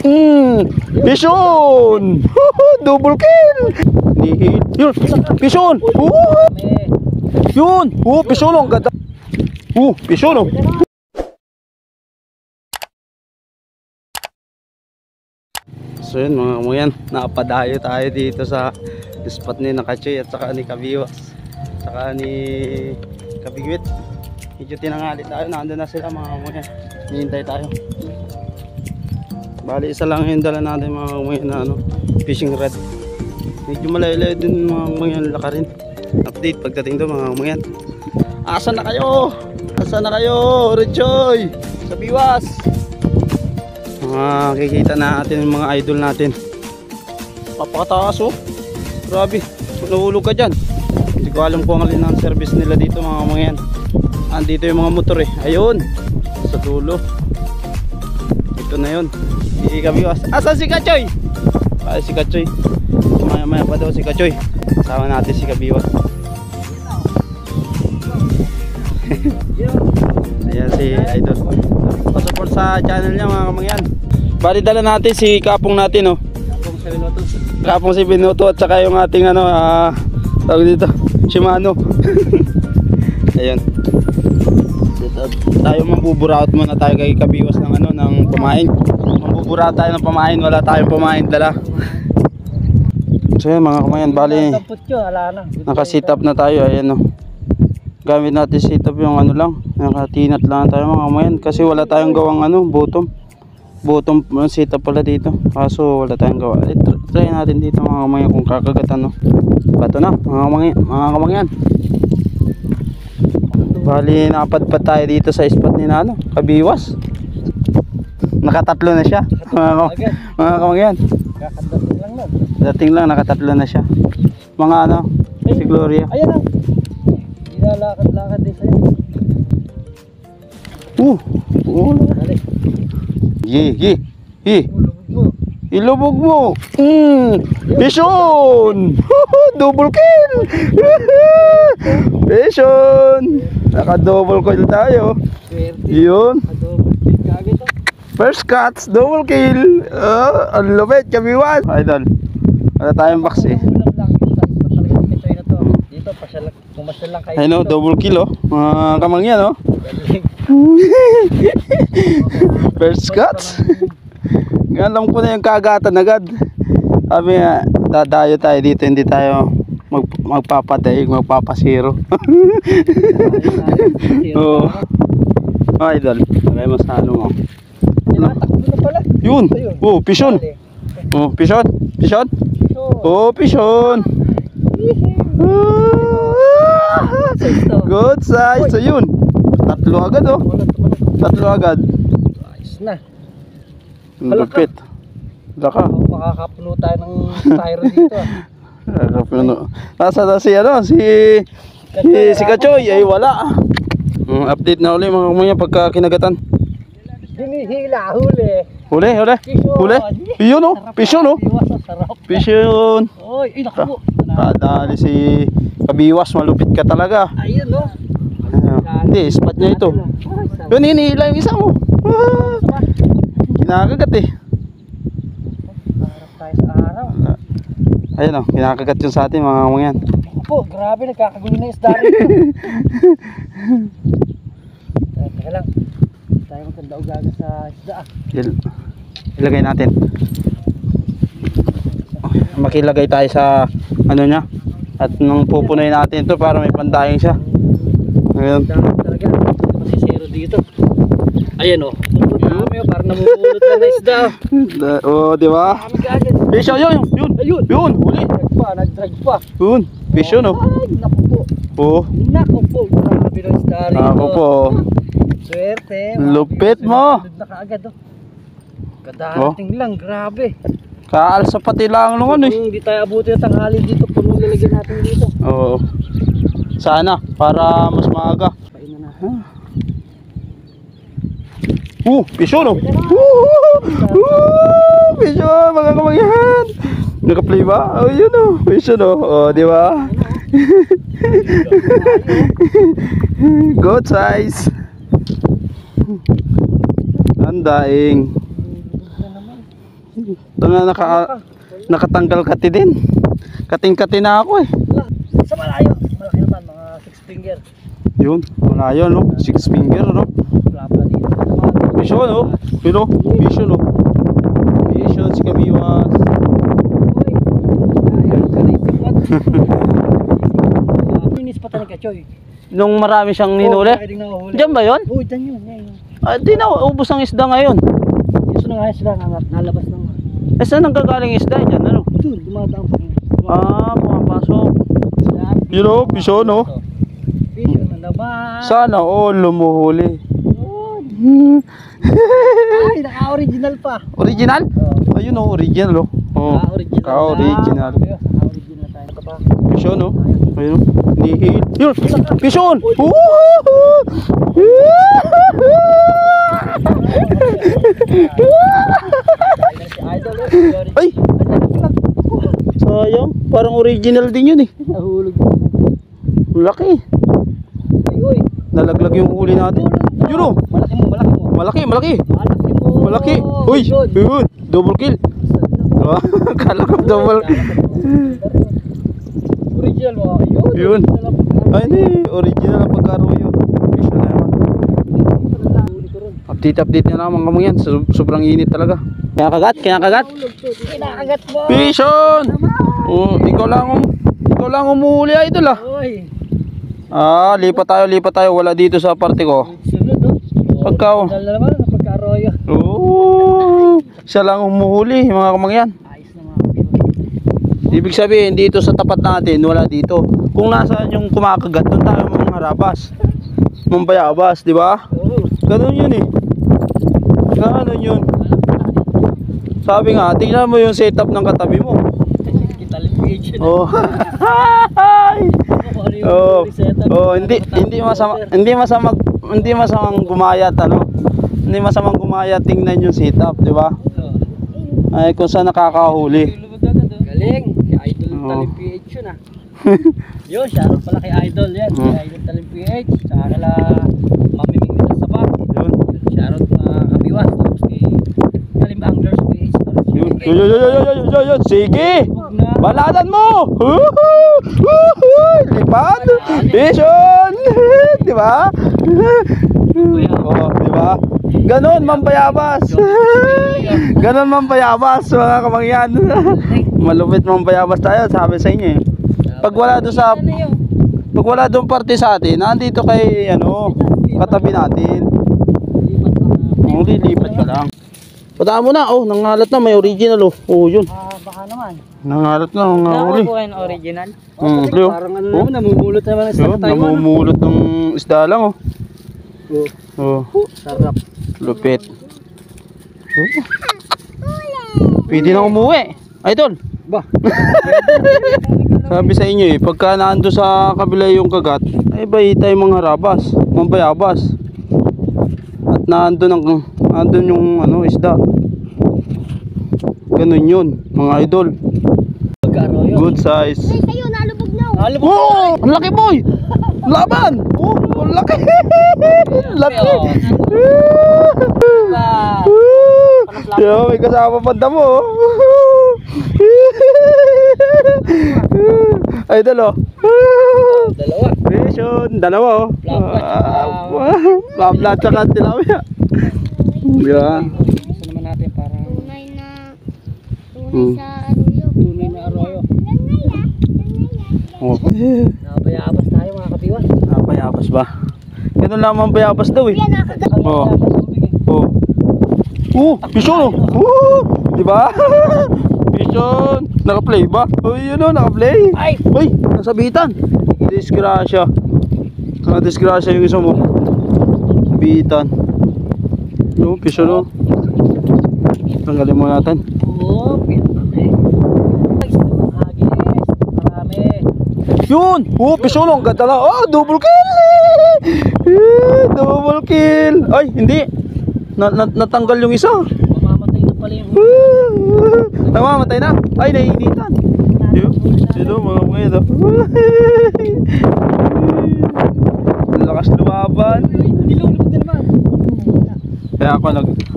Pison! Double kill! Yun! Pison! Yun! Pison! Ang ganda! Pison! So yun mga kamuyan, napadayo tayo dito sa spot ni Nakachoy at saka ni Kabiwas saka ni Kabigwit. Medyo tinanghali tayo, nandun na sila mga kamuyan, hihintay tayo. Bali isa lang yung dala natin mga kamuyan na fishing rod. Medyo malaylay din mga kamuyan, laka rin. Update pagdating doon mga kamuyan. Asa na kayo? Asa na kayo? Rejoy! Sa Biwas! Kikita natin yung mga idol natin. Papakataas oh. Grabe, nahulog ka dyan. Hindi ko alam kung alin ang service nila dito mga kamuyan. Andito yung mga motor eh. Ayun, sa dulo. Ito na yun. Si Kabiwas. Asan si Kachoy? Ay si Kachoy. Maya maya pa daw si Kachoy. Kasama natin si Kabiwas. Ayan si idol. Pasupport sa channel niya mga kamangyan. Bali dala natin si kapong natin oh. Kapong si Binuto at saka yung ating tawag dito, Shimano. Ayun. Tayo mambuburaot muna tayo kay Kabiwas ng ng pamain. Mambuburaot tayo ng pamain, wala tayong pamain dala. So yun mga kamangyan, bali naka-sit up na tayo, ayan oh. Gamit natin sit up yung lang, nakatinat lang tayo mga kamangyan kasi wala tayong gawang bottom sit up pala dito, kaso wala tayong gawa. Try natin dito mga kamangyan kung kakagatan bato na mga kamangyan. Bali nakapadpad tayo dito sa spot ni Kabiwas. Nakatatlo na siya mga kamangyan. Dating lang nakatatlo na siya mga si Gloria. Ayan na. Lalakad-lakad din sa'yo. Ilubog mo. Pison! Double kill! Pison! Naka-double kill tayo. Yun. First cuts, double kill. Ang lupit, Kabiwas. Idol. Wala tayong box eh. Ayun o, double kill oh. Mga kamangyan oh. First cuts. Alam ko na yung kagatan agad. Sabi nga, dadayo tayo dito, hindi tayo magpapadaig, magpapasiro. Oo. Idol, maray mo sa mo. Yun, pison. Pison. Pison. Good size. So yun, tatlo agad oh. Tatlo agad. Ayos na. Lupit. Laka. Makakapuno tayo ng styro dito ah. Makakapuno. Nasa na si Kachoy ay wala. Update na ulit mga kumanya pagka kinagatan. Hinihila, huli. Huli. Yun oh, pison oh. Pison. Oy, naku. Kadali si Kabiwas, malupit ka talaga. Ayun oh. Hindi, spot niya ito. Yun, hinihila yung isa mo. Kinakagat eh. Harap tayo sa araw. Ayun oh, kinakagat yun sa atin mga kamangyan. Po, grabe, nagkakagulo na isda rin. Teka lang. Tayo magkanda-ugaga sa isda ah. Ilagay natin. Makilagay tayo sa niya. At nung pupunoy natin ito para may pandayang siya. Ayun. Talaga. Masisero dito. Ayan oh. Parang namumulot na isda. Oh, di ba? Pisyo yun. Yun, huli. Nag-drag pa. Yun, pisyo no. Ay, naku po. Oh. Naku po. Grabe ng isda rin. Naku po. Swerte. Lupit mo. Na kaagad oh. Kadarating lang, grabe. Kaalsa pati lang nung eh. Hindi tayo abuti ng tanghali dito, puno lalagyan natin dito. Oo. Sana, para mas maaga. Painan natin. Pisyo no? Pisyo, mga kamangyan. Naka-play ba? Yun o. Pisyo no? Di ba? Good size. Ang daing. Ito na nakatanggal kati din. Kating-kati na ako eh. Sa malayo. Malaki naman, mga 6 finger. Yun, malayo no? 6 finger no? Plapa dito. Vision no? Pero, vision no? Vision si Kamiwas. Pinis pa talaga, Choy. Nung marami siyang ninuli. Diyan ba yun? Oo, dyan yun. Di na, ubos ang isda ngayon. Gusto na nga sila, nalabas na nga. Eh saan ang gagaling isda dyan? Ano? Doon, dumadaan pa rin. Pumapasok. Yun o, vision no? Vision na naman. Sana all lumuhuli. Ay, naka-original pa. Original? Oo. Ayun o, original o. Ka-original. Ka-original. Ka-original tayo. Vision no? Ayun o. Nihil. Yun! Vision! Ay! Sayang. Parang original din yun eh. Nahulog. Laki. Uy, Nalaglag yung huli natin. Yun o. malaki mo, malaki mo. Malaki. Malaki mo. Malaki. Uy! Yun! Double kill. Kala ko double. Original mo. Yun. Ay hindi. Original ang pagkaroyo. Vision na naman. Update na naman kamo yan. Sobrang init talaga. Kinakagat. Kinakagat mo. Vision! Oh, ikaw lang umuhuli idol ah. Uy. Lipat tayo. Wala dito sa parte ko. Sunod, no? Pagka Dahil na naman, pagka-arroyo. siya lang umuhuli mga kamangyan. Ayos na mga. Ibig sabihin dito sa tapat natin wala dito. Kung nasaan yung kumakagat doon tayo mangharabas. Mambayabas, di ba? Oo. Ganun yun eh. Ganun yun. Sabi nga, tingnan mo yung setup ng katabi mo. Kita lang page yun. Oh. Hindi masamang gumayat ano. Hindi masamang gumayat tingnan yung setup, di ba? Ay kung saan nakakahuli. Galing. Kay Idol Talim PH yun ah. Yun, shoutout pala kay Idol yan. Kay Idol Talim PH. Saka kala mamiming nila sa bar. Yun. Shoutout mga kabiwas. Tapos kay Talim Anglers PH. Yun. Sige. Baladan mo. Lipat. Vision. Di ba? Oh, di ba? Ganon mambayabas. Ganon mambayabas mga kamangyan. Malupit mambayabas tayo, sabi sa inyo eh. Pag wala doon parte sa atin, nandito kay katabi natin. Lipat ka lang. Pataan mo na, nangalat na, may original yun. Baka naman. Nangalat na, nangahuli. Nakuha yung original. Parang naman, namumulot naman ang isda tayo. Namumulot ng isda lang Sarap. Lupit. Pwede na umuwi. Idol. Ba? Sabi sa inyo pagka naando sa kabila yung kagat, ay bay tayo mangharabas, mambayabas. At naandun yung isda. Ganun yun, mga idol. Good size. Ay, sa'yo, nalubog na. Oh, ang laki boy. Laban. Ang laki. Laki. Yo, may kasama pa damo. Ay, Dalawa. Vision, dalawa. Plaplat tsaka tilapia. Yan. Gusto naman natin parang Tunay sa arroyo. tunay na arroyo. Nabayabas tayo mga kabiwas. Bayabas ba? Ganun lang ang bayabas daw eh. Vision di ba? Vision, naka-play ba? Yun naka-play. Ay, nasabitan. Disgrasya. Disgrasya yung isa mo. Bitan. Vision tanggalin mo natin. Marami. Yun! Vision ang ganda lang. Double kill! Double kill! Ay, hindi. Natanggal yung isa. Mamamatay na pala yung Namamatay na. Ay, naiinitan. Sino mga mga ito? Ang lakas lumaban. Nilulog din naman. Kaya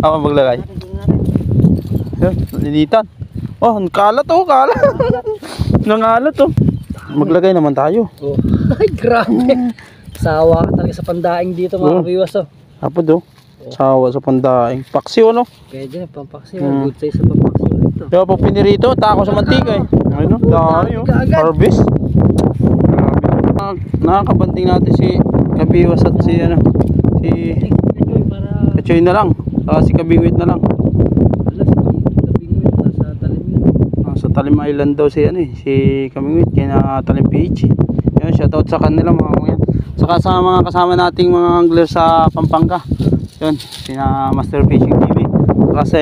ako maglagay. Yan, linitan. Oh, ang kalat oh, kalat. Nangalat oh. Maglagay naman tayo. Oh. Ay, grabe. Sawa ka talaga sa pandaing dito mga kabiwas oh. Hapod oh. Sawa sa pandaing. Paksiw no? Pwede na, pampaksiw. Good size sa pampaksiw rito. Kaya pag pinirito, tako sa mantika eh. Ayun oh, dami oh. Harvest. Nakakabanding natin si Kabiwas at si ano, si Kachoy na lang. Saka si Kabingwit na lang. Sa Talim Island daw si ano eh, si Kabingwit kaya Talim PH. Yun, shoutout sa kanila mga yan. Saka sa mga kasama nating mga angler sa Pampanga. Yun, sina Master Fishing TV. Kasi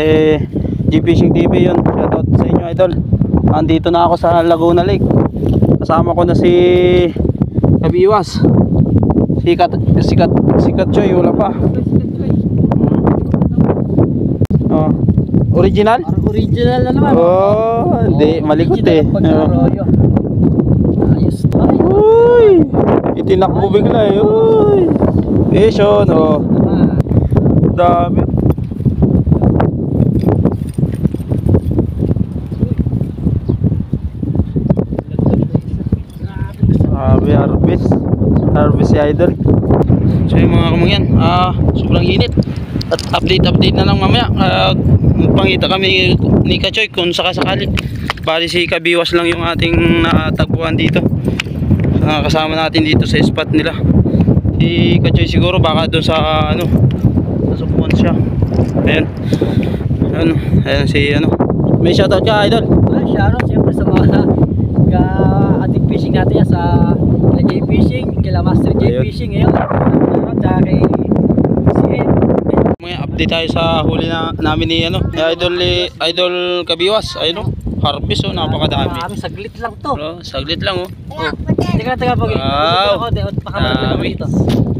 G Fishing TV yun. Shoutout sa inyo idol. Andito na ako sa Laguna Lake. Kasama ko na si Kabiwas. Si Kachoy wala pa. Oh. Original? Original na naman. Oh, hindi malikot eh. Ayos tayo. Uy! Itinakbo bigla eh. Uy! Vision oh. Dami. Sabi harvest si idol. So yung mga kamangyan, sobrang init. At update na lang mamaya. Magpangita kami ni Kachoy kung sakasakali. Bali si Kabiwas lang yung ating natagpuan dito. Kasama natin dito sa spot nila. Si Kachoy siguro baka doon sa ano, nasubukan siya. Ayan. Ayan si ano. May shoutout ka idol. Shoutout siyempre sa mga ating fishing natin yan sa J Fishing, kila Master J Fishing ngayon. At kay CN. May update tayo sa huli na namin ni ano, Idol Kabiwas. Ayun oh, harvest oh, napakadami. Saglit lang to. Saglit lang oh. Teka po. Wow. Dami.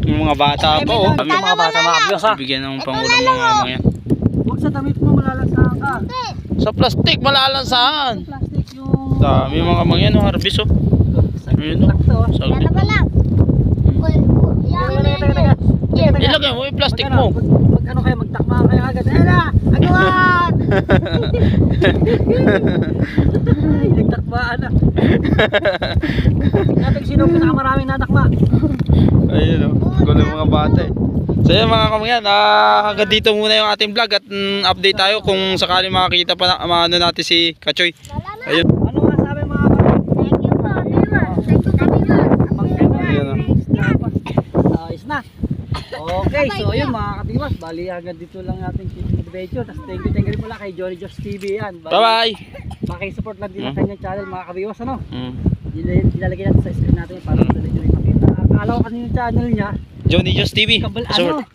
Yung mga bata pa oh. Yung mga bata mga Kabiwas ha. Bigyan ng pangulam mga yan. Huwag sa damit mo malalansahan ka. Sa plastic malalansahan. Plastic yung... Dami mga mangyan oh, harvest oh. Saglit lang to. Saglit lang. Ilagay mo yung plastic mo. Mag ano kayo, magtakma kayo agad. Ayan na! Agawan! Nagtakmaan na. Natin sino pinakamaraming natakma. Ayun o, gulo mga bata eh. So yun mga kamangyan, hanggang dito muna yung ating vlog at update tayo kung sakali makakita pa na ano natin si Kachoy. Ayun. Ano nga sabi mga kapatid? Thank you po, Kabiwas. Thank you, Kabiwas. Ayun o. Ayos na. Okay, so ayun mga Kabiwas, bali agad dito lang natin video. Tapos thank you rin pala kay Johnny Josh TV yan. Bye bye! Pakisupport lang din ang kanyang channel mga Kabiwas ano. Dinalagay natin sa screen natin para sa video rin makita. Akala ko kasi yung channel niya Johnny Josh TV. ano?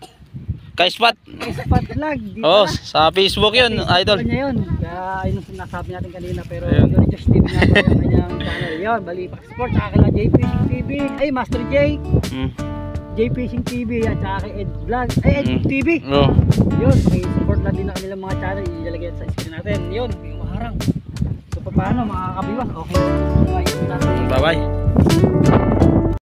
Ka-spot. Spot vlog. Oh, sa Facebook yun, idol. Niya yun. Kaya ayun yung sinasabi natin kanina pero Ayun. Johnny Josh TV nga po yung kanyang channel. Yun, bali pakisupport sa kila J Fishing TV. Ay, Master J. J Fishing TV at saka kay Ed Vlog. Ay, Ed TV. Oh. Yun, may support lang din ang kanilang mga channel. Ilalagay sa screen natin. Yun, yung maharang. So paano mga Kabiwas? Okay. Bye bye.